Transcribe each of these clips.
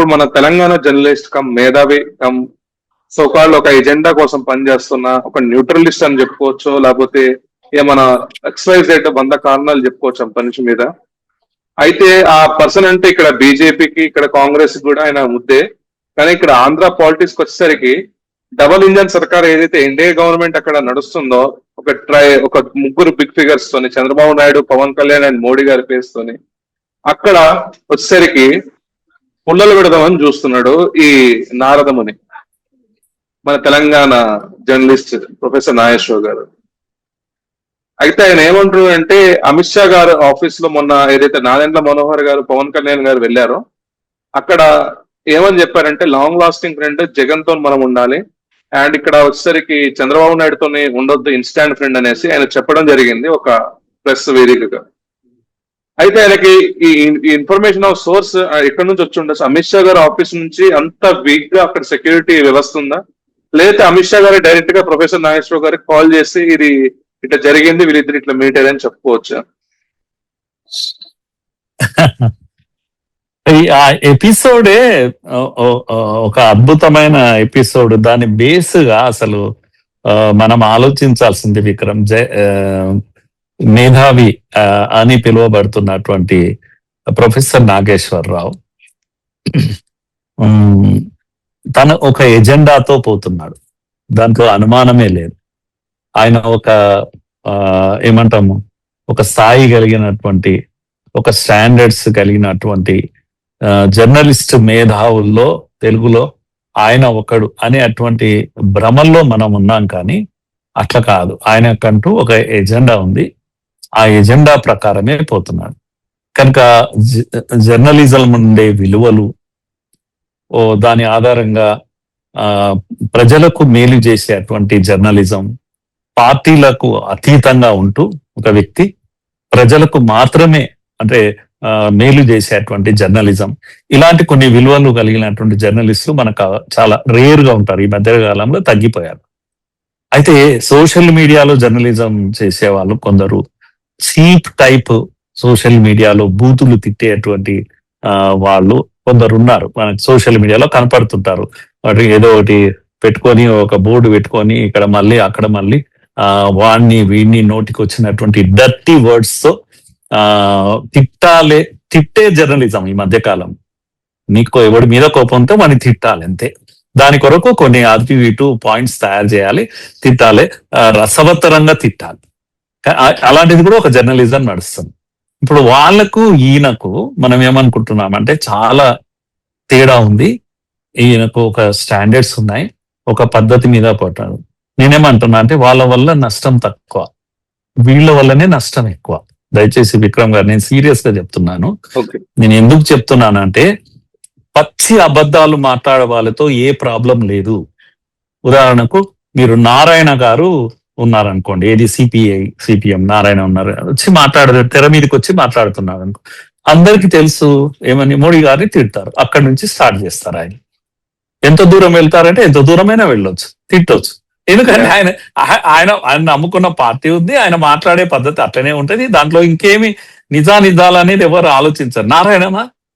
ఇప్పుడు మన Telangana journalist come మేధావి కమ్ సోకాళ్ళు ఒక ఎజెండా కోసం పనిచేస్తున్న ఒక న్యూట్రలిస్ట్ అని చెప్పుకోవచ్చు, లేకపోతే ఏమైనా ఎక్స్వైజెడ్ 100 కారణాలు చెప్పుకోవచ్చు ఆ మనిషి మీద. అయితే ఆ పర్సన్ అంటే ఇక్కడ బీజేపీకి, ఇక్కడ కాంగ్రెస్ కూడా ఆయన ముద్దే. కానీ ఇక్కడ ఆంధ్ర పాలిటిక్స్ వచ్చేసరికి డబుల్ ఇంజన్ సర్కార్ ఏదైతే ఎన్డీఏ గవర్నమెంట్ అక్కడ నడుస్తుందో, ఒక ముగ్గురు బిగ్ ఫిగర్స్ తోని, చంద్రబాబు నాయుడు, పవన్ కళ్యాణ్ అండ్ మోడీ గారి ఫేస్ తోని అక్కడ వచ్చేసరికి పుల్లలు పెడదామని చూస్తున్నాడు ఈ నారదముని, మన తెలంగాణ జర్నలిస్ట్ ప్రొఫెసర్ నాగేశ్వర్ గారు. అయితే ఆయన ఏమంటారు అంటే, అమిత్ షా గారు ఆఫీస్ లో మొన్న ఏదైతే నాదెండ్ల మనోహర్ గారు, పవన్ కళ్యాణ్ గారు వెళ్ళారో అక్కడ ఏమని చెప్పారంటే, లాంగ్ లాస్టింగ్ ఫ్రెండ్ జగన్ తో మనం ఉండాలి, అండ్ ఇక్కడ వచ్చేసరికి చంద్రబాబు నాయుడుతోని ఉండొద్దు ఇన్స్టాంట్ ఫ్రెండ్ అనేసి ఆయన చెప్పడం జరిగింది ఒక ప్రెస్ వేదికగా. అయితే ఆయనకి ఈ ఇన్ఫర్మేషన్ ఆఫ్ సోర్స్ ఎక్కడి నుంచి వచ్చి ఉండొచ్చు? అమిత్ షా గారి ఆఫీస్ నుంచి అంత వీక్ గా అక్కడ సెక్యూరిటీ వ్యవస్థ ఉందా, లేకపోతే అమిత్ షా గారు డైరెక్ట్ గా ప్రొఫెసర్ నాగేశ్వర గారికి కాల్ చేసి ఇది ఇట్లా జరిగింది, వీళ్ళిద్దరు ఇట్లా మీట్ అయ్యారని చెప్పుకోవచ్చా? ఆ ఎపిసోడే ఒక అద్భుతమైన ఎపిసోడ్. దాని బేస్ గా అసలు మనం ఆలోచించాల్సింది విక్రమ్. మేధావి అని పిలువబడుతున్నటువంటి ప్రొఫెసర్ నాగేశ్వరరావు తను ఒక ఎజెండాతో పోతున్నాడు, దాంట్లో అనుమానమే లేదు. ఆయన ఏమంటాము, ఒక స్థాయి కలిగినటువంటి, ఒక స్టాండర్డ్స్ కలిగినటువంటి జర్నలిస్ట్ మేధావుల్లో తెలుగులో ఆయన ఒకడు అనే అటువంటి భ్రమల్లో మనం ఉన్నాం. కానీ అట్లా కాదు, ఆయనకంటూ ఒక ఎజెండా ఉంది, ఆ ఎజెండా ప్రకారమే పోతున్నాడు. కనుక జర్నలిజం ఉండే విలువలు, దాని ఆధారంగా ప్రజలకు మేలు చేసేటువంటి జర్నలిజం, పార్టీలకు అతీతంగా ఉంటూ ఒక వ్యక్తి ప్రజలకు మాత్రమే అంటే మేలు చేసేటువంటి జర్నలిజం, ఇలాంటి కొన్ని విలువలు కలిగినటువంటి జర్నలిస్టులు మనకు చాలా రేర్ గా ఉంటారు. ఈ మధ్య కాలంలో తగ్గిపోయారు. అయితే సోషల్ మీడియాలో జర్నలిజం చేసేవాళ్ళు కొందరు చీప్ టైప్, సోషల్ మీడియాలో బూతులు తిట్టేటువంటి వాళ్ళు కొందరు ఉన్నారు, మనకి సోషల్ మీడియాలో కనపడుతుంటారు. వాటి ఏదో ఒకటి పెట్టుకొని, ఒక బోర్డు పెట్టుకొని ఇక్కడ మళ్ళీ అక్కడ మళ్ళీ వాడిని వీడిని నోటికి వచ్చినటువంటి డర్టీ వర్డ్స్ తో తిట్టే జర్నలిజం ఈ మధ్యకాలం. నీకు ఎవడి మీద కోపంతో వాడిని తిట్టాలి అంతే. దాని కొరకు కొన్ని అటు ఇటు పాయింట్స్ తయారు చేయాలి, తిట్టాలి, రసవత్తరంగా తిట్టాలి. అలాంటిది కూడా ఒక జర్నలిజం నడుస్తుంది. ఇప్పుడు వాళ్లకు ఈయనకు మనం ఏమనుకుంటున్నామంటే చాలా తేడా ఉంది. ఈయనకు ఒక స్టాండర్డ్స్ ఉన్నాయి, ఒక పద్ధతి మీద పట్టాడు. నేనేమంటున్నా అంటే వాళ్ళ వల్ల నష్టం తక్కువ, వీళ్ళ వల్లనే నష్టం ఎక్కువ. దయచేసి విక్రమ్ గారు, నేను సీరియస్ గా చెప్తున్నాను. నేను ఎందుకు చెప్తున్నానంటే, పచ్చి అబద్ధాలు మాట్లాడే వాళ్ళతో ఏ ప్రాబ్లం లేదు. ఉదాహరణకు మీరు నారాయణ గారు ఉన్నారనుకోండి, ఏది సిపిఎం నారాయణ ఉన్నారు, వచ్చి తెర మీదకి వచ్చి మాట్లాడుతున్నారు అనుకో, అందరికి తెలుసు ఏమని, మోడీ గారిని తిడతారు. అక్కడి నుంచి స్టార్ట్ చేస్తారు. ఆయన ఎంత దూరం వెళ్తారంటే ఎంత దూరమైనా వెళ్ళొచ్చు, తిట్టొచ్చు. ఎందుకంటే ఆయన నమ్ముకున్న పార్టీ ఉంది, ఆయన మాట్లాడే పద్ధతి అట్లనే ఉంటది. దాంట్లో ఇంకేమి నిజాలు అనేది ఎవరు ఆలోచించరు. నారాయణ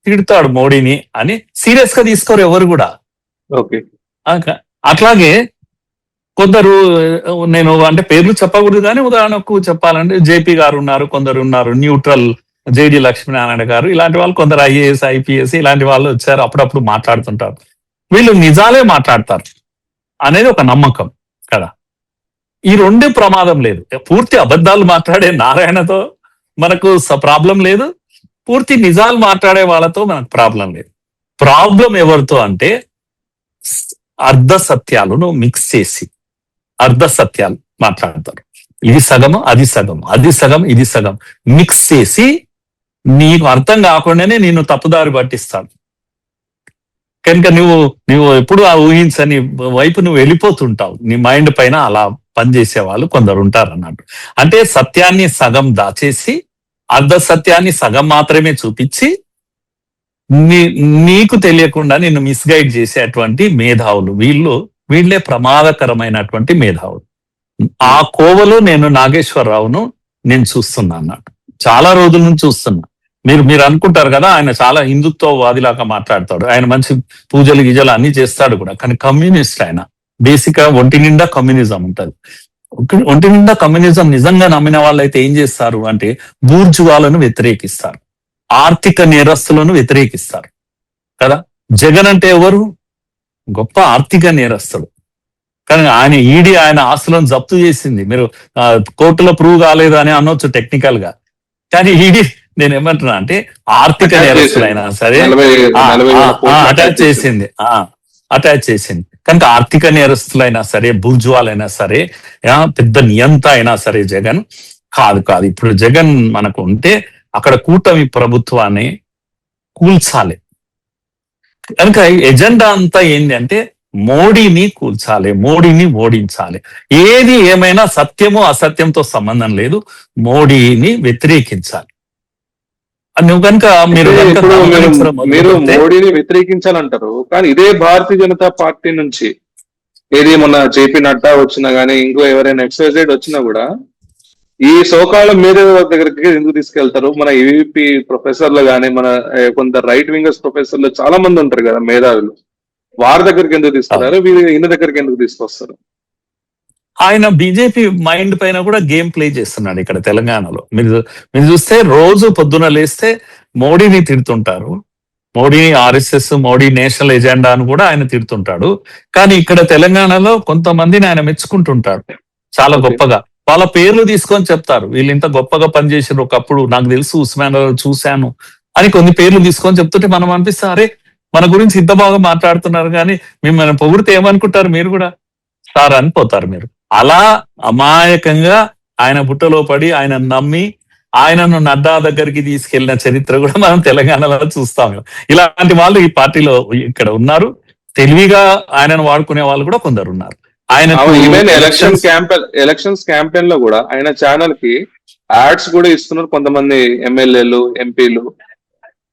తిడతాడు మోడీని అని సీరియస్ గా తీసుకోరు ఎవరు కూడా. అట్లాగే కొందరు, నేను అంటే పేర్లు చెప్పకూడదు కానీ ఉదాహరణకు చెప్పాలంటే జేపీ గారు ఉన్నారు, కొందరు ఉన్నారు న్యూట్రల్, జేడి లక్ష్మీనారాయణ గారు, ఇలాంటి వాళ్ళు కొందరు ఐఏఎస్ ఐపీఎస్ ఇలాంటి వాళ్ళు వచ్చారు, అప్పుడప్పుడు మాట్లాడుతుంటారు. వీళ్ళు నిజాలే మాట్లాడతారు అనేది ఒక నమ్మకం కదా. ఈ రెండు ప్రమాదం లేదు. పూర్తి అబద్ధాలు మాట్లాడే నారాయణతో మనకు ప్రాబ్లం లేదు, పూర్తి నిజాలు మాట్లాడే వాళ్ళతో మనకు ప్రాబ్లం లేదు. ప్రాబ్లం ఎవరితో అంటే అర్ధ సత్యాలను మిక్స్ చేసి అర్ధ సత్యాలు మాట్లాడతారు. ఇది సగము అది సగం, అది సగం ఇది సగం మిక్స్ చేసి నీకు అర్థం కాకుండానే నిన్ను తప్పుదారి పట్టిస్తాడు. కనుక నువ్వు ఎప్పుడు ఆ ఊహించని వైపు నువ్వు వెళ్ళిపోతుంటావు. నీ మైండ్ పైన అలా పనిచేసే వాళ్ళు కొందరు ఉంటారు అన్నట్టు. అంటే సత్యాన్ని సగం దాచేసి అర్ధ సత్యాన్ని సగం మాత్రమే చూపించి నీకు తెలియకుండా నిన్ను మిస్గైడ్ చేసేటువంటి మేధావులు వీళ్ళే ప్రమాదకరమైనటువంటి మేధావులు. ఆ కోవలో నేను నాగేశ్వరరావును నేను చూస్తున్నా అన్నట్టు, చాలా రోజుల నుంచి చూస్తున్నా. మీరు అనుకుంటారు కదా ఆయన చాలా హిందుత్వవాదిలాగా మాట్లాడతాడు, ఆయన మంచి పూజలు గీజలు అన్ని చేస్తాడు కూడా, కానీ కమ్యూనిస్ట్ ఆయన. బేసిక్ గా ఒంటి నిండా కమ్యూనిజం ఉంటది. ఒంటి నిండా కమ్యూనిజం నిజంగా నమ్మిన వాళ్ళు అయితే ఏం చేస్తారు అంటే బూర్జువాలను వ్యతిరేకిస్తారు, ఆర్థిక నేరస్తులను వ్యతిరేకిస్తారు కదా. జగన్ అంటే ఎవరు? గొప్ప ఆర్థిక నేరస్తుడు. కానీ ఆయన ఈడీ ఆయన ఆస్తులను జప్తు చేసింది. మీరు కోర్టులో ప్రూవ్ కాలేదు అని అనొచ్చు టెక్నికల్ గా, కానీ ఈడీ నేను ఏమంటున్నా అంటే ఆర్థిక నేరస్తులైనా సరే అటాచ్ చేసింది కనుక ఆర్థిక నేరస్తులైనా సరే, బూర్జువాలైనా సరే, పెద్ద నియంత అయినా సరే జగన్ కాదు. ఇప్పుడు జగన్ మనకు ఉంటే అక్కడ కూటమి ప్రభుత్వాన్ని కూల్చాలి. కనుక ఎజెండా అంతా ఏంటి అంటే మోడీని కూల్చాలి, మోడీని ఓడించాలి. ఏది ఏమైనా సత్యము అసత్యంతో సంబంధం లేదు, మోడీని వ్యతిరేకించాలి. నువ్వు కనుక మీరు మోడీని వ్యతిరేకించాలంటారు, కానీ ఇదే భారతీయ జనతా పార్టీ నుంచి ఏది మొన్న జేపీ నడ్డా వచ్చినా గానీ ఇంకో ఎవరైనా ఎక్సైజెడ్ వచ్చినా కూడా ఈ సోకాళ్ళ మీరు దగ్గరికి ఎందుకు తీసుకెళ్తారు? మన ఈవీపీ ప్రొఫెసర్లు గానీ, మన కొంత రైట్ వింగర్స్ ప్రొఫెసర్లు చాలా మంది ఉంటారు కదా మేధావులు, వారి దగ్గరికి ఎందుకు తీసుకెళ్తారు? వీళ్ళు ఈయన దగ్గరికి ఎందుకు తీసుకొస్తారు? ఆయన బీజేపీ మైండ్ పైన కూడా గేమ్ ప్లే చేస్తున్నాడు ఇక్కడ తెలంగాణలో. మీరు చూస్తే రోజు పొద్దున లేస్తే మోడీని తిడుతుంటారు, Modi RSS, Modi national agenda అని కూడా ఆయన తిడుతుంటాడు. కానీ ఇక్కడ తెలంగాణలో కొంతమందిని ఆయన మెచ్చుకుంటుంటాడు చాలా గొప్పగా. వాళ్ళ పేర్లు తీసుకొని చెప్తారు, వీళ్ళు ఇంత గొప్పగా పనిచేసారు ఒకప్పుడు, నాకు తెలుసు, ఉస్మాన్ చూశాను అని కొన్ని పేర్లు తీసుకొని చెప్తుంటే మనం అనిపిస్తే అరే మన గురించి ఇంత బాగా మాట్లాడుతున్నారు, కానీ మిమ్మల్ని పొగిడితే ఏమనుకుంటారు మీరు కూడా సార్ అనిపోతారు మీరు. అలా అమాయకంగా ఆయన బుట్టలో పడి ఆయన నమ్మి ఆయనను నడ్డా దగ్గరికి తీసుకెళ్లిన చరిత్ర కూడా మనం తెలంగాణలో చూస్తాం. ఇలాంటి వాళ్ళు ఈ పార్టీలో ఇక్కడ ఉన్నారు. తెలివిగా ఆయనను వాడుకునే వాళ్ళు కూడా కొందరు ఉన్నారు. ఆయన ఎలక్షన్స్ క్యాంపెయిన్ లో కూడా ఆయన ఛానల్ కి యాడ్స్ కూడా ఇస్తున్నారు కొంతమంది ఎమ్మెల్యేలు, ఎంపీలు,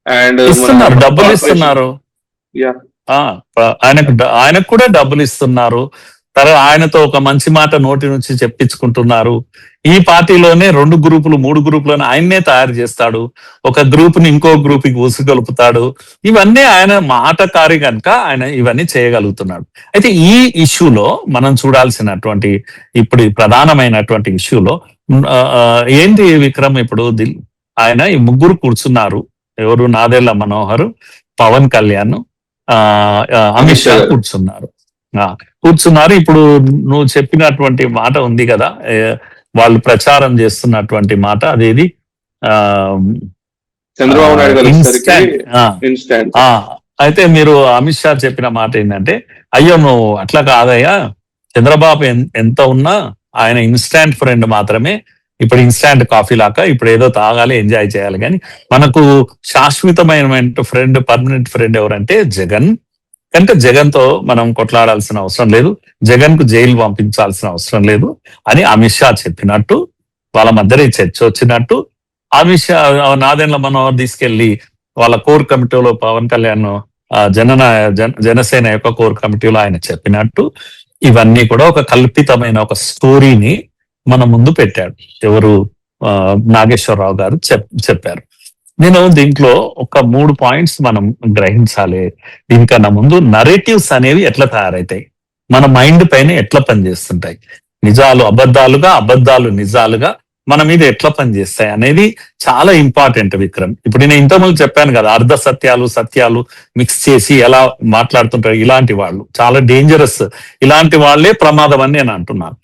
అండ్ ఇస్తున్నారు, డబ్బులు ఇస్తున్నారు. ఆయనకు కూడా డబ్బులు ఇస్తున్నారు. తర్వాత ఆయనతో ఒక మంచి మాట నోటి నుంచి చెప్పించుకుంటున్నారు. ఈ పార్టీలోనే 2 గ్రూపులు 3 గ్రూపులను ఆయన్నే తయారు చేస్తాడు, ఒక గ్రూప్ ని ఇంకో గ్రూప్ కి ఊసుగొలుపుతాడు. ఇవన్నీ ఆయన మాటకారి కనుక ఆయన ఇవన్నీ చేయగలుగుతున్నాడు. అయితే ఈ ఇష్యూలో మనం చూడాల్సినటువంటి ఇప్పుడు ప్రధానమైనటువంటి ఇష్యూలో ఏంటి విక్రమ్, ఇప్పుడు ఆయన ఈ 3 కూర్చున్నారు. ఎవరు? నాదెళ్ల మనోహర్, పవన్ కళ్యాణ్, అమిత్ షా కూర్చున్నారు. ఇప్పుడు నువ్వు చెప్పినటువంటి మాట ఉంది కదా, వాళ్ళు ప్రచారం చేస్తున్నటువంటి మాట, అదేది చంద్రబాబు నాయుడు ఇన్స్టాంట్. అయితే మీరు అమిత్ షా చెప్పిన మాట ఏంటంటే, అయ్యో నువ్వు అట్లా కాదయ్యా, చంద్రబాబు ఎంత ఉన్నా ఆయన ఇన్స్టాంట్ ఫ్రెండ్ మాత్రమే. ఇప్పుడు ఇన్స్టాంట్ కాఫీ లాగా ఇప్పుడు ఏదో తాగాలి, ఎంజాయ్ చేయాలి, కానీ మనకు శాశ్వతమైన ఫ్రెండ్, పర్మనెంట్ ఫ్రెండ్ ఎవరంటే జగన్. కనుక జగన్ తో మనం కొట్లాడాల్సిన అవసరం లేదు, జగన్ కు జైలు పంపించాల్సిన అవసరం లేదు అని అమిత్ షా చెప్పినట్టు, వాళ్ళ మధ్య చర్చ వచ్చినట్టు, అమిత్ షా నాదెండ్ల మనోహర్ తీసుకెళ్లి వాళ్ళ కోర్ కమిటీలో పవన్ కళ్యాణ్ జనసేన యొక్క కోర్ కమిటీలో ఆయన చెప్పినట్టు, ఇవన్నీ కూడా ఒక కల్పితమైన ఒక స్టోరీని మన ముందు పెట్టాడు. ఎవరు? నాగేశ్వరరావు గారు చెప్పారు. నేను దీంట్లో ఒక 3 పాయింట్స్ మనం గ్రహించాలి. దీనికన్నా ముందు నరేటివ్స్ అనేవి ఎట్లా తయారైతాయి, మన మైండ్ పైన ఎట్లా పనిచేస్తుంటాయి, నిజాలు అబద్ధాలుగా, అబద్ధాలు నిజాలుగా మన మీద ఎట్లా పనిచేస్తాయి అనేది చాలా ఇంపార్టెంట్ విక్రమ్. ఇప్పుడు నేను ఇంతకుముందు చెప్పాను కదా, అర్ధ సత్యాలు సత్యాలు మిక్స్ చేసి ఎలా మాట్లాడుతుంటారు, ఇలాంటి వాళ్ళు చాలా డేంజరస్, ఇలాంటి వాళ్ళే ప్రమాదం అని నేను అంటున్నాను.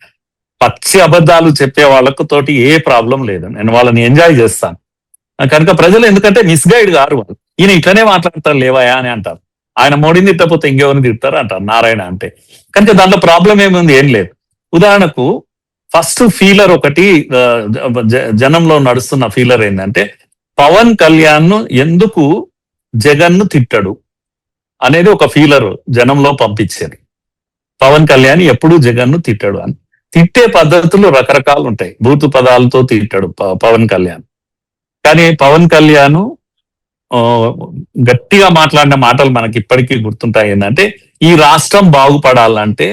పచ్చి అబద్ధాలు చెప్పే వాళ్ళకు తోటి ఏ ప్రాబ్లం లేదు, నేను వాళ్ళని ఎంజాయ్ చేస్తాను. కనుక ప్రజలు ఎందుకంటే మిస్గైడ్ గారు, వాళ్ళు ఈయన ఇట్లనే మాట్లాడతారు లేవాయా అని అంటారు. ఆయన మోడీని తిట్టకపోతే ఇంకెవరిని తిడతారు అంటారు నారాయణ అంటే. కనుక దాంట్లో ప్రాబ్లం ఏముంది? ఏం లేదు. ఉదాహరణకు ఫస్ట్ ఫీలర్ ఒకటి జనంలో నడుస్తున్న ఫీలర్ ఏంటంటే, పవన్ కళ్యాణ్ ఎందుకు జగన్ ను తిట్టడు అనేది ఒక ఫీలర్ జనంలో పంపించారు. పవన్ కళ్యాణ్ ఎప్పుడూ జగన్ ను తిట్టడు అని. తిట్టే పద్ధతులు రకరకాలు ఉంటాయి, బూతు పదాలతో తిట్టాడు పవన్ కళ్యాణ్. కానీ పవన్ కళ్యాణ్ గట్టిగా మాట్లాడిన మాటలు మనకి ఇప్పటికీ గుర్తుంటాయి. ఏంటంటే, ఈ రాష్ట్రం బాగుపడాలంటే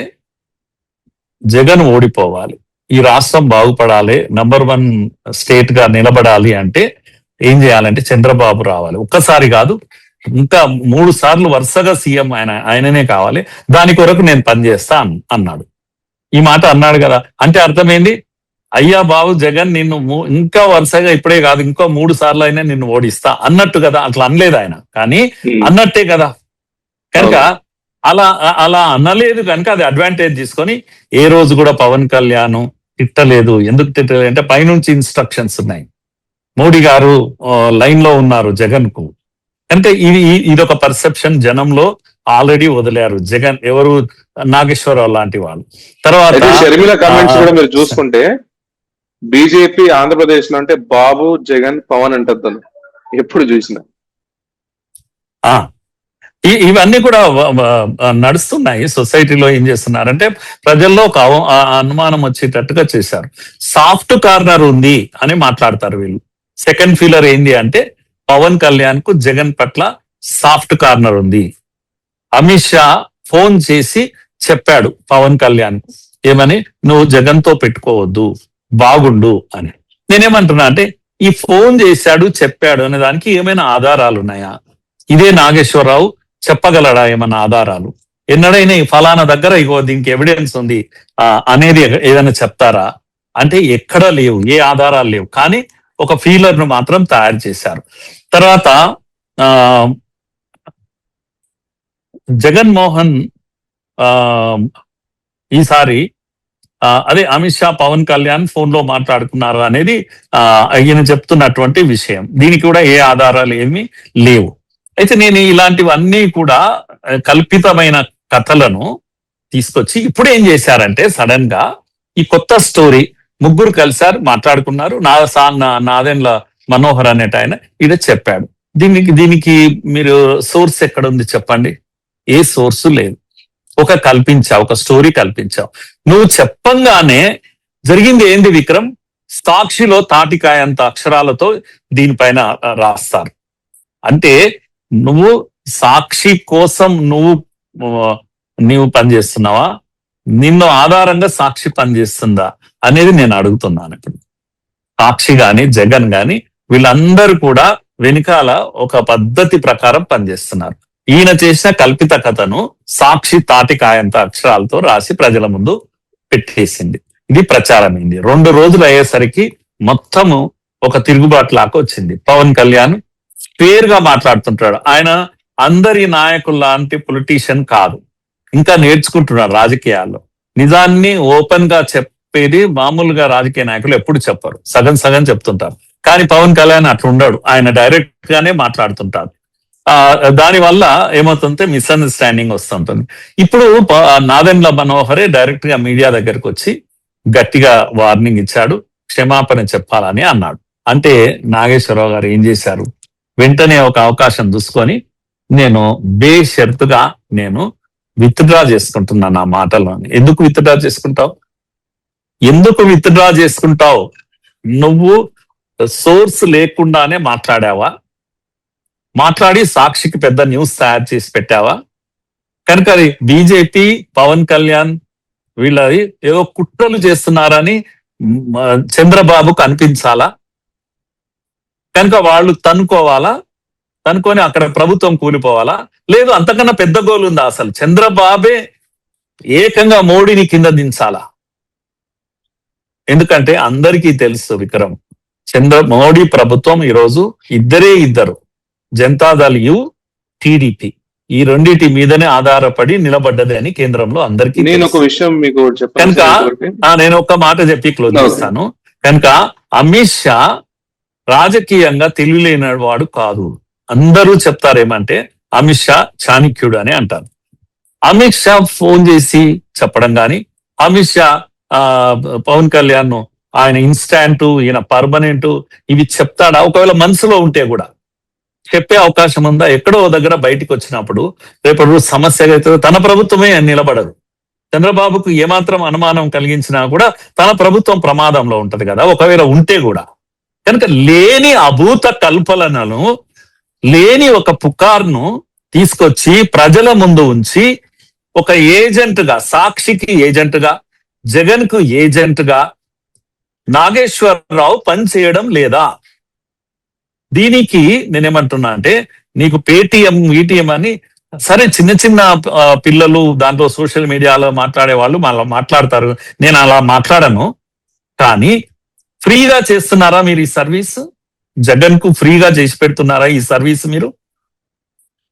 జగన్ ఓడిపోవాలి, ఈ రాష్ట్రం బాగుపడాలి, నంబర్ 1 స్టేట్ గా నిలబడాలి అంటే ఏం చేయాలంటే చంద్రబాబు రావాలి, ఒక్కసారి కాదు ఇంకా 3 సార్లు వరుసగా సీఎం ఆయననే కావాలి, దాని కొరకు నేను పనిచేస్తా అన్నాడు. ఈ మాట అన్నాడు కదా, అంటే అర్థమైంది అయ్యా బాబు జగన్ నిన్ను ఇంకా వరుసగా ఇప్పుడే కాదు ఇంకో 3 సార్లు అయినా నిన్ను ఓడిస్తా అన్నట్టు కదా. అట్లా అనలేదు ఆయన, కానీ అన్నట్టే కదా. కనుక అలా అనలేదు కనుక అది అడ్వాంటేజ్ తీసుకొని ఏ రోజు కూడా పవన్ కళ్యాణ్ తిట్టలేదు. ఎందుకు తిట్టలేదు అంటే పైనుంచి ఇన్స్ట్రక్షన్స్ ఉన్నాయి, మోడీ గారు లైన్ లో ఉన్నారు జగన్ కు. అంటే ఇది ఒక పర్సెప్షన్ జనంలో ఆల్రెడీ వదిలేరు. జగన్ ఎవరు, నాగేశ్వరరావు లాంటి వాళ్ళు. తర్వాత షర్మిల కామెంట్స్ కూడా మీరు చూసుకుంటే బీజేపీ ఆంధ్రప్రదేశ్ లో అంటే బాబు జగన్ పవన్ అంటారు ఎప్పుడు చూసినా. ఇవన్నీ కూడా నడుస్తున్నాయి. సొసైటీలో ఏం చేస్తున్నారంటే ప్రజల్లో ఒక అనుమానం వచ్చేటట్టుగా చేశారు. సాఫ్ట్ కార్నర్ ఉంది అని మాట్లాడతారు వీళ్ళు. సెకండ్ ఫీలర్ ఏంది అంటే పవన్ కళ్యాణ్ కు జగన్ పట్ల సాఫ్ట్ కార్నర్ ఉంది. అమిత్ షా ఫోన్ చేసి చెప్పాడు పవన్ కళ్యాణ్ కు ఏమని, నువ్వు జగన్ తో పెట్టుకోవద్దు బాగుండు అని. నేనేమంటున్నా అంటే ఈ ఫోన్ చేశాడు చెప్పాడు అనే దానికి ఏమైనా ఆధారాలు ఉన్నాయా? ఇదే నాగేశ్వరరావు చెప్పగలడా ఏమన్నా ఆధారాలు? ఎన్నడైనా ఈ ఫలానా దగ్గర ఇగో దీనికి ఎవిడెన్స్ ఉంది అనేది ఏదైనా చెప్తారా అంటే ఎక్కడ లేవు, ఏ ఆధారాలు లేవు. కానీ ఒక ఫీలర్ ను మాత్రం తయారు చేశారు. తర్వాత జగన్మోహన్ ఈసారి అదే అమిత్ షా పవన్ కళ్యాణ్ ఫోన్ లో మాట్లాడుకున్నారు అనేది ఈయన చెప్తున్నటువంటి విషయం. దీనికి కూడా ఏ ఆధారాలు ఏమీ లేవు. అయితే నేను ఇలాంటివన్నీ కూడా కల్పితమైన కథలను తీసుకొచ్చి ఇప్పుడు ఏం చేశారంటే సడన్ గా ఈ కొత్త స్టోరీ, ముగ్గురు కలిసారు మాట్లాడుకున్నారు, నాదెండ్ల మనోహర్ అనేట ఆయన ఇది చెప్పాడు. దీనికి మీరు సోర్స్ ఎక్కడుంది చెప్పండి? ఏ సోర్సు లేదు. ఒక స్టోరీ కల్పించావు. నువ్వు చెప్పంగానే జరిగింది ఏంది విక్రమ్? సాక్షిలో తాటికాయంత అక్షరాలతో దీనిపైన రాస్తారు. అంటే నువ్వు సాక్షి కోసం నువ్వు పనిచేస్తున్నావా, నిన్ను ఆధారంగా సాక్షి పనిచేస్తుందా అనేది నేను అడుగుతున్నాను. ఇప్పుడు సాక్షి గాని జగన్ గాని వీళ్ళందరూ కూడా వెనుకాల ఒక పద్ధతి ప్రకారం పనిచేస్తున్నారు. ఈయన చేసిన కల్పిత కథను సాక్షి తాటికాయంత అక్షరాలతో రాసి ప్రజల ముందు పెట్టేసింది. ఇది ప్రచారమైంది. 2 రోజులు అయ్యేసరికి మొత్తము ఒక తిరుగుబాటు లాగా వచ్చింది. పవన్ కళ్యాణ్ ఫేర్ గా మాట్లాడుతుంటాడు. ఆయన అందరి నాయకుల లాంటి పొలిటీషియన్ కాదు, ఇంకా నేర్చుకుంటున్నారు రాజకీయాల్లో. నిజాన్ని ఓపెన్ గా చెప్పేది మామూలుగా రాజకీయ నాయకులు ఎప్పుడు చెప్పరు, సగం సగం చెప్తుంటారు. కానీ పవన్ కళ్యాణ్ అట్లా ఉండడు, ఆయన డైరెక్ట్ గానే మాట్లాడుతుంటారు. దానివల్ల ఏమవుతుంటే మిస్అండర్స్టాండింగ్ వస్తుంటుంది. ఇప్పుడు నాదెండ్ల మనోహరే డైరెక్ట్ గా మీడియా దగ్గరకు వచ్చి గట్టిగా వార్నింగ్ ఇచ్చాడు, క్షమాపణ చెప్పాలని అన్నాడు. అంటే నాగేశ్వరరావు గారు ఏం చేశారు, వెంటనే ఒక అవకాశం చూసుకొని నేను బేషరతుగా నేను విత్డ్రా చేసుకుంటున్నాను నా మాటల్లోని. ఎందుకు విత్డ్రా చేసుకుంటావు? నువ్వు సోర్స్ లేకుండానే మాట్లాడావా? మాట్లాడి సాక్షికి పెద్ద న్యూస్ తయారు చేసి పెట్టావా? కనుక బీజేపీ పవన్ కళ్యాణ్ వీళ్ళది ఏదో కుట్రలు చేస్తున్నారని చంద్రబాబుకు అనిపించాలా? కనుక వాళ్ళు తనుకొని అక్కడ ప్రభుత్వం కూలిపోవాలా? లేదు అంతకన్నా పెద్ద గోల్ ఉందా? అసలు చంద్రబాబే ఏకంగా మోడీని కింద దించాలా? ఎందుకంటే అందరికీ తెలుసు విక్రమ్, మోడీ ప్రభుత్వం ఈరోజు ఇద్దరు జనతాదళ్ యు, టీడీపీ, ఈ రెండింటి మీదనే ఆధారపడి నిలబడ్డది అని కేంద్రంలో అందరికీ. నేను ఒక విషయం మీకు కనుక నేను ఒక మాట చెప్పి క్లోజ్ చేస్తాను. కనుక అమిత్ షా రాజకీయంగా తెలివిలేని వాడు కాదు. అందరూ చెప్తారేమంటే అమిత్ షా చాణక్యుడు అని అంటారు. అమిత్ షా ఫోన్ చేసి చెప్పడం కానీ, అమిత్ షా పవన్ కళ్యాణ్ ఆయన ఇన్స్టాంట్ ఈయన పర్మనెంట్ ఇవి చెప్తాడా? ఒకవేళ మనసులో ఉంటే కూడా చెప్పే అవకాశం ఉందా? ఎక్కడో దగ్గర బయటికి వచ్చినప్పుడు రేపటి సమస్య అయితే తన ప్రభుత్వమే నిలబడదు. చంద్రబాబుకు ఏమాత్రం అనుమానం కలిగించినా కూడా తన ప్రభుత్వం ప్రమాదంలో ఉంటది కదా, ఒకవేళ ఉంటే కూడా. కనుక లేని అభూత కల్పనలను, లేని ఒక పుకార్ను తీసుకొచ్చి ప్రజల ముందు ఉంచి ఒక ఏజెంట్ గా, సాక్షికి ఏజెంట్ గా, జగన్ కు ఏజెంట్ గా నాగేశ్వరరావు పనిచేయడం లేదా? దీనికి నేనేమంటున్నా అంటే నీకు పేటిఎం ఈటీఎం అని సరే, చిన్న చిన్న పిల్లలు దాంట్లో సోషల్ మీడియాలో మాట్లాడే వాళ్ళు మళ్ళీ మాట్లాడతారు. నేను అలా మాట్లాడను. కానీ ఫ్రీగా చేస్తున్నారా మీరు ఈ సర్వీస్? జగన్ కు ఫ్రీగా చేసి పెడుతున్నారా ఈ సర్వీస్? మీరు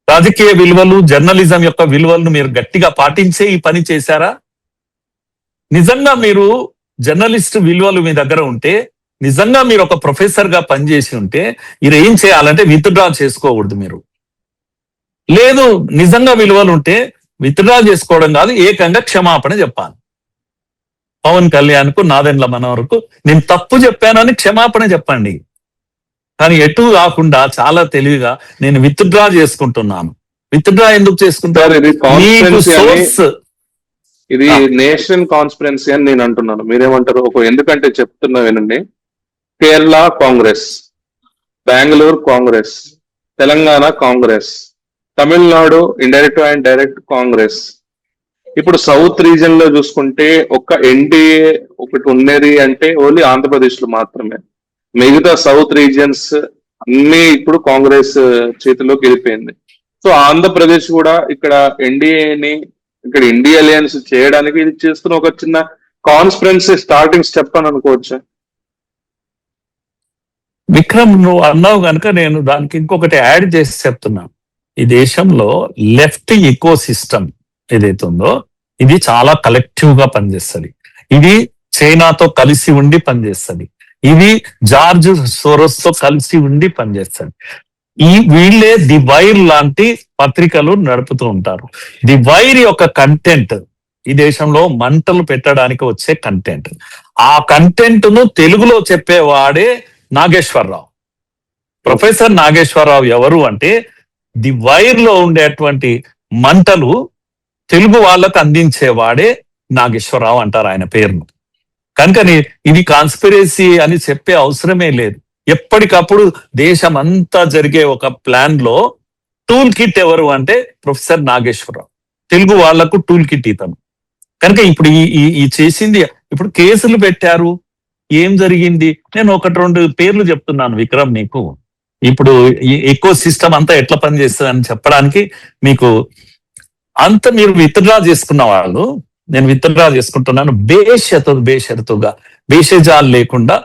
రాజకీయ విలువలు, జర్నలిజం యొక్క విలువలను మీరు గట్టిగా పాటించే ఈ పని చేశారా? నిజంగా మీరు జర్నలిస్ట్ విలువలు మీ దగ్గర ఉంటే, నిజంగా మీరు ఒక ప్రొఫెసర్ గా పనిచేసి ఉంటే మీరు ఏం చేయాలంటే విత్డ్రా చేసుకోకూడదు. మీరు లేదు, నిజంగా విలువలు ఉంటే విత్డ్రా చేసుకోవడం కాదు, ఏకంగా క్షమాపణ చెప్పాలి. పవన్ కళ్యాణ్ కు, నాదెండ్ల మనోహర్కు నేను తప్పు చెప్పానని క్షమాపణ చెప్పండి. కానీ ఎటు కాకుండా చాలా తెలివిగా నేను విత్డ్రా చేసుకుంటున్నాను. విత్డ్రా ఎందుకు చేసుకుంటారు? ఇది నేషనల్ కాన్స్పిరెన్సీ అని నేను అంటున్నాను. మీరేమంటారు? ఎందుకంటే చెప్తున్నా వినండి. Kerala Congress, Bengaluru Congress, Telangana Congress, Tamil Nadu indirect and direct Congress. ఇప్పుడు సౌత్ రీజన్ లో చూసుకుంటే ఒక ఎన్డీఏ ఒకటి ఉన్నది అంటే ఓన్లీ ఆంధ్రప్రదేశ్ లో మాత్రమే. మిగతా సౌత్ రీజియన్స్ అన్ని ఇప్పుడు కాంగ్రెస్ చేతిలోకి వెళ్ళిపోయింది. సో ఆంధ్రప్రదేశ్ కూడా ఇక్కడ ఎన్డీఏని, ఇక్కడ ఇండియా అలయన్స్ చేయడానికి ఇది చేస్తున్న ఒక చిన్న కాన్స్పిరెన్సీ స్టార్టింగ్ స్టెప్ అని అనుకోవచ్చు. విక్రమ్, నువ్వు అన్నావు కనుక నేను దానికి ఇంకొకటి యాడ్ చేసి చెప్తున్నాను. ఈ దేశంలో లెఫ్ట్ ఈకో సిస్టమ్ ఏదైతే ఉందో ఇది చాలా కలెక్టివ్ గా పనిచేస్తుంది. ఇది చైనాతో కలిసి ఉండి పనిచేస్తుంది. ఇది జార్జ్ సోరోస్ తో కలిసి ఉండి పనిచేస్తుంది. వీళ్ళే ది వైర్ లాంటి పత్రికలు నడుపుతూ ఉంటారు. ది వైర్ యొక్క కంటెంట్ ఈ దేశంలో మంటలు పెట్టడానికి వచ్చే కంటెంట్. ఆ కంటెంట్ ను తెలుగులో చెప్పేవాడే నాగేశ్వరరావు. ప్రొఫెసర్ నాగేశ్వరరావు ఎవరు అంటే ది వైర్ లో ఉండేటువంటి మంటలు తెలుగు వాళ్ళకు అందించేవాడే నాగేశ్వరరావు అంటారు ఆయన పేరును. కనుకని ఇది కాన్స్పిరసీ అని చెప్పే అవసరమే లేదు. ఎప్పటికప్పుడు దేశం అంతా జరిగే ఒక ప్లాన్ లో టూల్ కిట్ ఎవరు అంటే ప్రొఫెసర్ నాగేశ్వరరావు. తెలుగు వాళ్లకు టూల్ కిట్ ఇతను. కనుక ఇప్పుడు ఈ చేసింది, ఇప్పుడు కేసులు పెట్టారు. ఏం జరిగింది? నేను ఒకటి రెండు పేర్లు చెప్తున్నాను విక్రమ్ నీకు. ఇప్పుడు ఈ ఎకో సిస్టమ్ అంతా ఎట్లా పనిచేస్తుంది అని చెప్పడానికి మీకు అంత మీరు విత్డ్రా చేసుకున్న వాళ్ళు, నేను విత్డ్రా చేసుకుంటున్నాను బేషరతుగా, బేషజాలు లేకుండా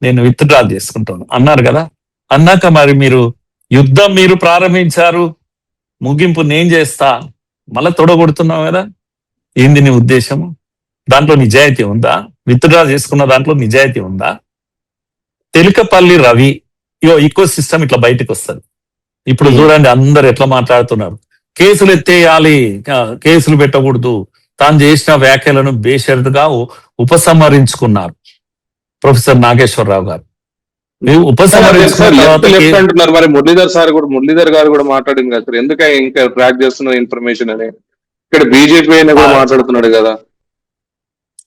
నేను విత్డ్రా చేసుకుంటాను అన్నారు కదా. అన్నాక మరి మీరు యుద్ధం మీరు ప్రారంభించారు, ముగింపు నేను చేస్తా, మళ్ళా తొడగొడుతున్నావు కదా. ఏంది నీ ఉద్దేశము? దాంట్లో నిజాయితీ ఉందా? విత్డ్రా చేసుకున్న దాంట్లో నిజాయితీ ఉందా? తెలకపల్లి రవి ఈకో సిస్టమ్ ఇట్లా బయటకు వస్తుంది. ఇప్పుడు చూడండి అందరు ఎట్లా మాట్లాడుతున్నారు. కేసులు ఎత్తేయాలి, కేసులు పెట్టకూడదు. తాను చేసిన వ్యాఖ్యలను బేషరతుగా ఉపసంహరించుకున్నారు ప్రొఫెసర్ నాగేశ్వరరావు గారు. అంటున్నారు. మరి మురళీధర్ గారు కూడా మాట్లాడింది కదా సార్, ఎందుకు ఇంకా ట్రాక్ చేస్తున్న ఇన్ఫర్మేషన్ అని. ఇక్కడ బీజేపీ అయినా కూడా మాట్లాడుతున్నాడు కదా.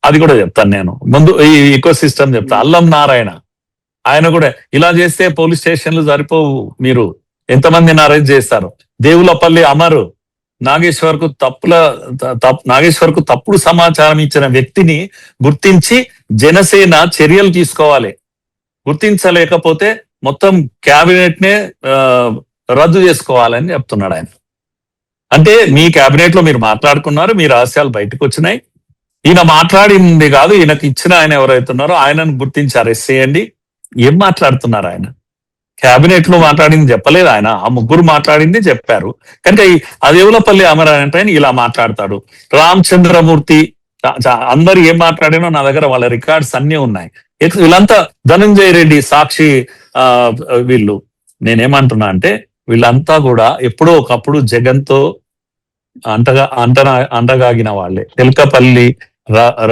అది కూడా చెప్తాను నేను. ముందు ఈ ఈకో సిస్టమ్ చెప్తా. అల్లం నారాయణ ఆయన కూడా ఇలా చేస్తే పోలీస్ స్టేషన్లు సరిపోవు, మీరు ఎంతమందిని అరెస్ట్ చేస్తారు. దేవులపల్లి అమరు నాగేశ్వర్ కు తప్పుడు సమాచారం ఇచ్చిన వ్యక్తిని గుర్తించి జనసేన చర్యలు తీసుకోవాలి. గుర్తించలేకపోతే మొత్తం క్యాబినెట్ నే రద్దు చేసుకోవాలని చెప్తున్నాడు ఆయన. అంటే మీ క్యాబినెట్ లో మీరు మాట్లాడుకున్నారు, మీ రహస్యాలు బయటకు వచ్చినాయి. ఈయన మాట్లాడింది కాదు, ఈయనకు ఇచ్చిన ఆయన ఎవరైతే ఉన్నారో ఆయనను గుర్తించి అరెస్ట్ చేయండి. ఏం మాట్లాడుతున్నారు ఆయన? క్యాబినెట్ లో మాట్లాడింది చెప్పలేదు ఆయన, ఆ ముగ్గురు మాట్లాడింది చెప్పారు. కనుక ఈ అదేవులపల్లి అమరానంటే ఆయన ఇలా మాట్లాడతాడు. రామచంద్రమూర్తి అందరు ఏం మాట్లాడినో నా దగ్గర వాళ్ళ రికార్డ్స్ అన్ని ఉన్నాయి. వీళ్ళంతా ధనంజయ రెడ్డి, సాక్షి, వీళ్ళు నేనేమంటున్నా అంటే వీళ్ళంతా కూడా ఎప్పుడో ఒకప్పుడు జగన్తో అంటగాగిన వాళ్ళే. తెలకపల్లి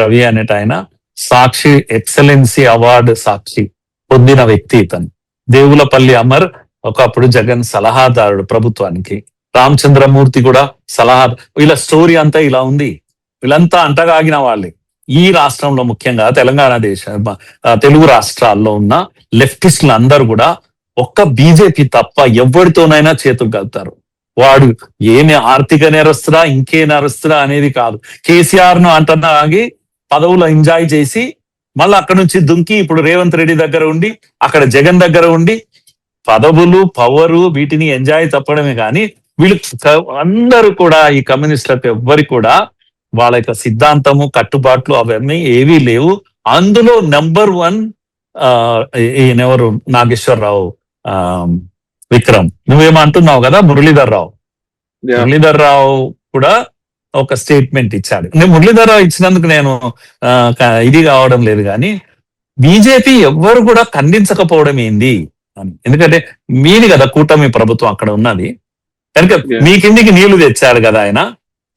రవి అనేట ఆయన సాక్షి ఎక్సలెన్సీ అవార్డు సాక్షి పొందిన వ్యక్తి ఇతను. దేవులపల్లి అమర్ ఒకప్పుడు జగన్ సలహాదారుడు ప్రభుత్వానికి. రామచంద్రమూర్తి కూడా వీళ్ళ స్టోరీ అంతా ఇలా ఉంది. వీళ్ళంతా అంటగాగిన వాళ్ళే. ఈ రాష్ట్రంలో ముఖ్యంగా తెలంగాణ తెలుగు రాష్ట్రాల్లో ఉన్న లెఫ్టిస్టులు అందరూ కూడా ఒక్క బీజేపీ తప్ప ఎవరితోనైనా చేతులు కలుపుతారు. వాడు ఏమి ఆర్థిక నేరస్తుడా ఇంకే నేరస్తుడా అనేది కాదు. కేసీఆర్ ను అంటనాగి పదవులు ఎంజాయ్ చేసి మళ్ళీ అక్కడ నుంచి దుంకి ఇప్పుడు రేవంత్ రెడ్డి దగ్గర ఉండి, అక్కడ జగన్ దగ్గర ఉండి పదవులు, పవరు వీటిని ఎంజాయ్ తప్పడమే కానీ వీళ్ళు అందరూ కూడా ఈ కమ్యూనిస్టులకు ఎవ్వరి కూడా వాళ్ళ యొక్క సిద్ధాంతము, కట్టుబాట్లు అవన్నీ ఏవీ లేవు. అందులో నెంబర్ 1 ఈయనెవరు, నాగేశ్వరరావు, విక్రమ్, నువ్వేమంటున్నావు కదా, మురళీధర్ రావు కూడా ఒక స్టేట్మెంట్ ఇచ్చాడు. నేను మురళీధర్ రావు ఇచ్చినందుకు నేను ఇది కావడం లేదు కానీ బీజేపీ ఎవ్వరు కూడా ఖండించకపోవడం ఏంది అని. ఎందుకంటే మీది కదా కూటమి ప్రభుత్వం అక్కడ ఉన్నది కనుక మీ కిందికి నీళ్లు తెచ్చారు కదా ఆయన.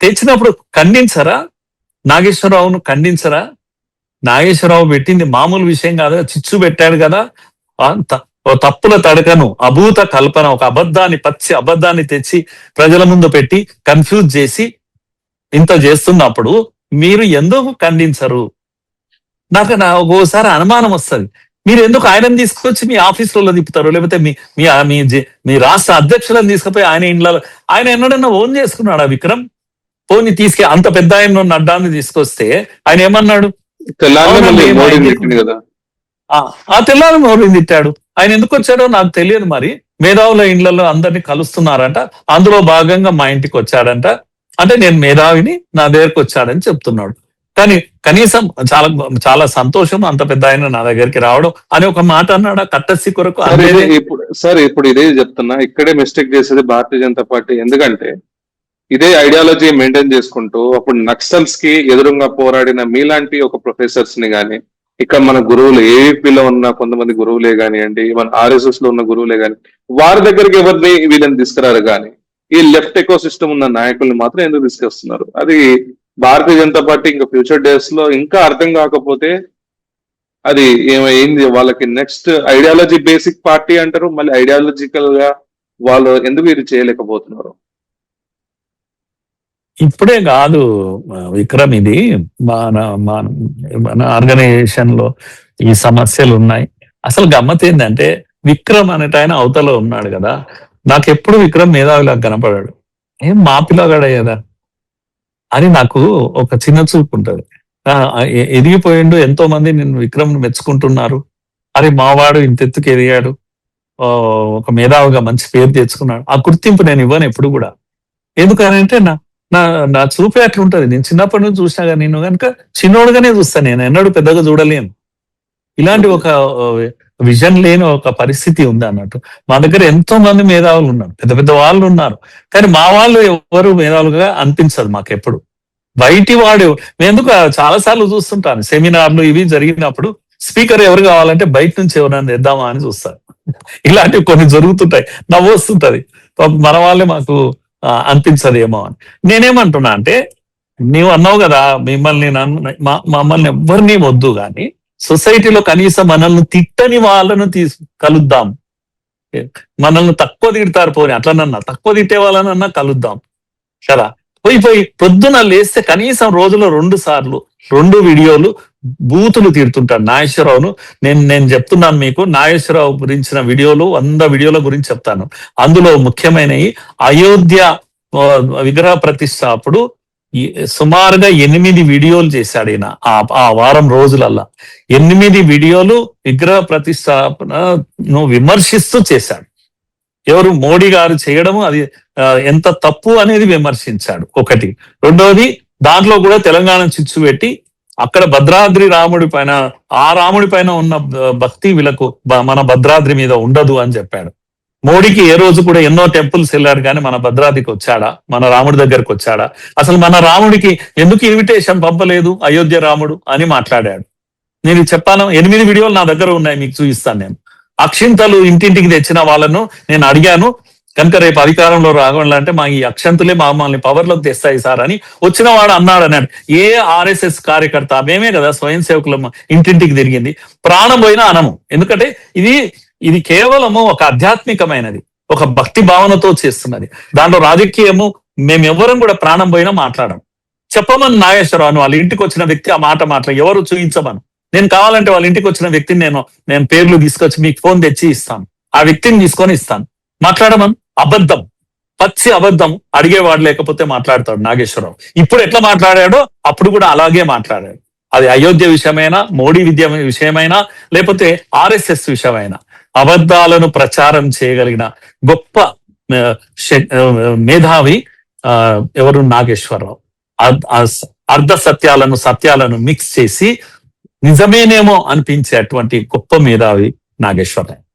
తెచ్చినప్పుడు ఖండించరా? నాగేశ్వరరావును ఖండించరా? నాగేశ్వరరావు పెట్టింది మామూలు విషయం కాదు, చిచ్చు పెట్టాడు కదా. తప్పుల తడకను, అభూత కల్పన, ఒక పచ్చి అబద్ధాన్ని తెచ్చి ప్రజల ముందు పెట్టి కన్ఫ్యూజ్ చేసి ఇంత చేస్తున్నప్పుడు మీరు ఎందుకు ఖండించరు? నాకు ఒక్కోసారి అనుమానం వస్తుంది, మీరు ఎందుకు ఆయనను తీసుకొచ్చి మీ ఆఫీసులలో తిప్పుతారు? లేకపోతే మీ రాష్ట్ర అధ్యక్షులను తీసుకుపోయి ఆయన ఇండ్లలో, ఆయన ఎన్నడన్నా ఓన్ చేసుకున్నాడా విక్రమ్? పోని అంత పెద్ద ఆయన నడ్డాన్ని తీసుకొస్తే ఆయన ఏమన్నాడు? తెల్లారి మోడీని తిట్టాడు. ఆయన ఎందుకు వచ్చాడో నాకు తెలియదు. మరి మేధావుల ఇండ్లలో అందరినీ కలుస్తున్నారంట, అందులో భాగంగా మా ఇంటికి వచ్చాడంట. అంటే నేను మేధావిని, నా దగ్గరకు వచ్చాడని చెప్తున్నాడు. కానీ కనీసం చాలా చాలా సంతోషం అంత పెద్ద ఆయన నా దగ్గరికి రావడం అని ఒక మాట అన్నాడు కట్టసి కొరకు. ఇప్పుడు ఇదే చెప్తున్నా, ఇక్కడే మిస్టేక్ చేసేది భారతీయ జనతా పార్టీ. ఎందుకంటే ఇదే ఐడియాలజీ మెయింటైన్ చేసుకుంటూ అప్పుడు నక్సల్స్ కి ఎదురుగా పోరాడిన మీలాంటి ఒక ప్రొఫెసర్స్ ని గాని, ఇక్కడ మన గురువులు ఏపీలో ఉన్న కొంతమంది గురువులే కానివ్వండి, మన RSS లో ఉన్న గురువులే కానీ, వారి దగ్గరికి ఎవరిని వీళ్ళని తీసుకురారు కానీ ఈ లెఫ్ట్ ఎకో సిస్టమ్ ఉన్న నాయకుల్ని మాత్రం ఎందుకు తీసుకొస్తున్నారు? అది భారతీయ జనతా పార్టీ ఇంకా ఫ్యూచర్ డేస్ లో ఇంకా అర్థం కాకపోతే అది ఏమైంది వాళ్ళకి. నెక్స్ట్ ఐడియాలజీ బేసిక్ పార్టీ అంటారు, మళ్ళీ ఐడియాలజికల్ గా వాళ్ళు ఎందుకు ఇది చేయలేకపోతున్నారు? ఇప్పుడే కాదు విక్రమ్, ఇది మన ఆర్గనైజేషన్ లో ఈ సమస్యలు ఉన్నాయి. అసలు గమ్మత్ ఏంటంటే విక్రమ్ అనేట ఆయన అవతల ఉన్నాడు కదా, నాకెప్పుడు విక్రమ్ మేధావిలాగా కనపడాడు. ఏం మా పిల్లగాడయ్యేదా అని నాకు ఒక చిన్న చూపు ఉంటుంది. ఎదిగిపోయిండు, ఎంతో మంది నేను విక్రమ్ మెచ్చుకుంటున్నారు. అరే మావాడు ఇంతెత్తుకు ఎదిగాడు, ఒక మేధావిగా మంచి పేరు తెచ్చుకున్నాడు. ఆ గుర్తింపు నేను ఇవ్వను ఎప్పుడు కూడా. ఎందుకనంటే నా చూపే అట్లుంటది. నేను చిన్నప్పటి నుంచి చూసినా కానీ నేను కనుక చిన్నోడుగానే చూస్తాను, నేను ఎన్నడూ పెద్దగా చూడలేను. ఇలాంటి ఒక విజన్ లేని ఒక పరిస్థితి ఉంది అన్నట్టు. మా దగ్గర ఎంతో మంది మేధావులు ఉన్నారు, పెద్ద పెద్ద వాళ్ళు ఉన్నారు, కానీ మా వాళ్ళు ఎవరు మేధావులుగా అనిపించదు మాకెప్పుడు. బయటి వాడు ఎందుకు చాలా సార్లు చూస్తుంటాను, సెమినార్లు ఇవి జరిగినప్పుడు స్పీకర్ ఎవరు కావాలంటే బయట నుంచి ఎవరైనా తెద్దామా అని చూస్తారు. ఇలాంటివి కొన్ని జరుగుతుంటాయి, నవ్వు వస్తుంటది. మన వాళ్ళే మాకు అనిపించదేమో అని. నేనేమంటున్నా అంటే, నీవు అన్నావు కదా మమ్మల్ని ఎవ్వరినీ వద్దు కానీ సొసైటీలో కనీసం మనల్ని తిట్టని వాళ్ళను కలుద్దాం. మనల్ని తక్కువ తిడతారు పోని, అట్లనన్నా తక్కువ తిట్టే వాళ్ళనన్నా కలుద్దాం కదా. పోయి పొద్దున లేస్తే కనీసం రోజులో 2 సార్లు 2 వీడియోలు బూతులు తిడుతుంటాడు నాగేశ్వరరావును. నేను చెప్తున్నాను మీకు, నాగేశ్వరరావు గురించిన వీడియోలు 100 వీడియోల గురించి చెప్తాను. అందులో ముఖ్యమైనవి అయోధ్య విగ్రహ ప్రతిష్ఠ అప్పుడు సుమారుగా 8 వీడియోలు చేశాడు ఈయన. ఆ వారం రోజులల్లా 8 వీడియోలు విగ్రహ ప్రతిష్టాపనను విమర్శిస్తూ చేశాడు. ఎవరు? మోడీ గారు చేయడము అది ఎంత తప్పు అనేది విమర్శించాడు ఒకటి. రెండవది, దాంట్లో కూడా తెలంగాణ చిచ్చు పెట్టి అక్కడ భద్రాద్రి రాముడి పైన, ఆ రాముడి పైన ఉన్న భక్తి వీళ్ళకు మన భద్రాద్రి మీద ఉండదు అని చెప్పాడు. మోడీకి ఏ రోజు కూడా ఎన్నో టెంపుల్స్ వెళ్ళాడు కానీ మన భద్రాద్రికి వచ్చాడా? మన రాముడి దగ్గరకు వచ్చాడా? అసలు మన రాముడికి ఎందుకు ఇన్విటేషన్ పంపలేదు అయోధ్య రాముడు అని మాట్లాడాడు. నేను చెప్పాను, 8 వీడియోలు నా దగ్గర ఉన్నాయి, మీకు చూపిస్తాను. నేను అక్షింతలు ఇంటింటికి తెచ్చిన వాళ్ళను నేను అడిగాను, కనుక రేపు అధికారంలో రావాలంటే మా ఈ అక్షంతులే మమ్మల్ని పవర్లోకి తెస్తాయి సార్ అని వచ్చిన వాడు అన్నాడు. ఏ RSS కార్యకర్త, మేమే కదా స్వయం సేవకుల ఇంటింటికి తిరిగింది, ప్రాణం పోయినా అనము. ఎందుకంటే ఇది కేవలము ఒక ఆధ్యాత్మికమైనది, ఒక భక్తి భావనతో చేస్తున్నది. దాంట్లో రాజకీయము మేమెవ్వరం కూడా ప్రాణం పోయినా మాట్లాడము. చెప్పమని నాగేశ్వరరావు వాళ్ళ ఇంటికి వచ్చిన వ్యక్తి ఆ మాట ఎవరు చూపించమను. నేను కావాలంటే వాళ్ళ ఇంటికి వచ్చిన వ్యక్తిని నేను పేర్లు తీసుకొచ్చి మీకు ఫోన్ తెచ్చి ఇస్తాను, ఆ వ్యక్తిని తీసుకొని ఇస్తాను. మాట్లాడమను. అబద్ధం, పచ్చి అబద్ధం. అడిగేవాడు లేకపోతే మాట్లాడతాడు నాగేశ్వరరావు. ఇప్పుడు ఎట్లా మాట్లాడాడో అప్పుడు కూడా అలాగే మాట్లాడాడు. అది అయోధ్య విషయమైనా, మోడీ విషయమైనా, లేకపోతే RSS విషయమైనా. అబద్ధాలను ప్రచారం చేయగలిగిన గొప్ప మేధావి ఎవరు? నాగేశ్వరరావు. అర్ధ సత్యాలను మిక్స్ చేసి నిజమేనేమో అనిపించేటువంటి గొప్ప మేధావి నాగేశ్వరరావు.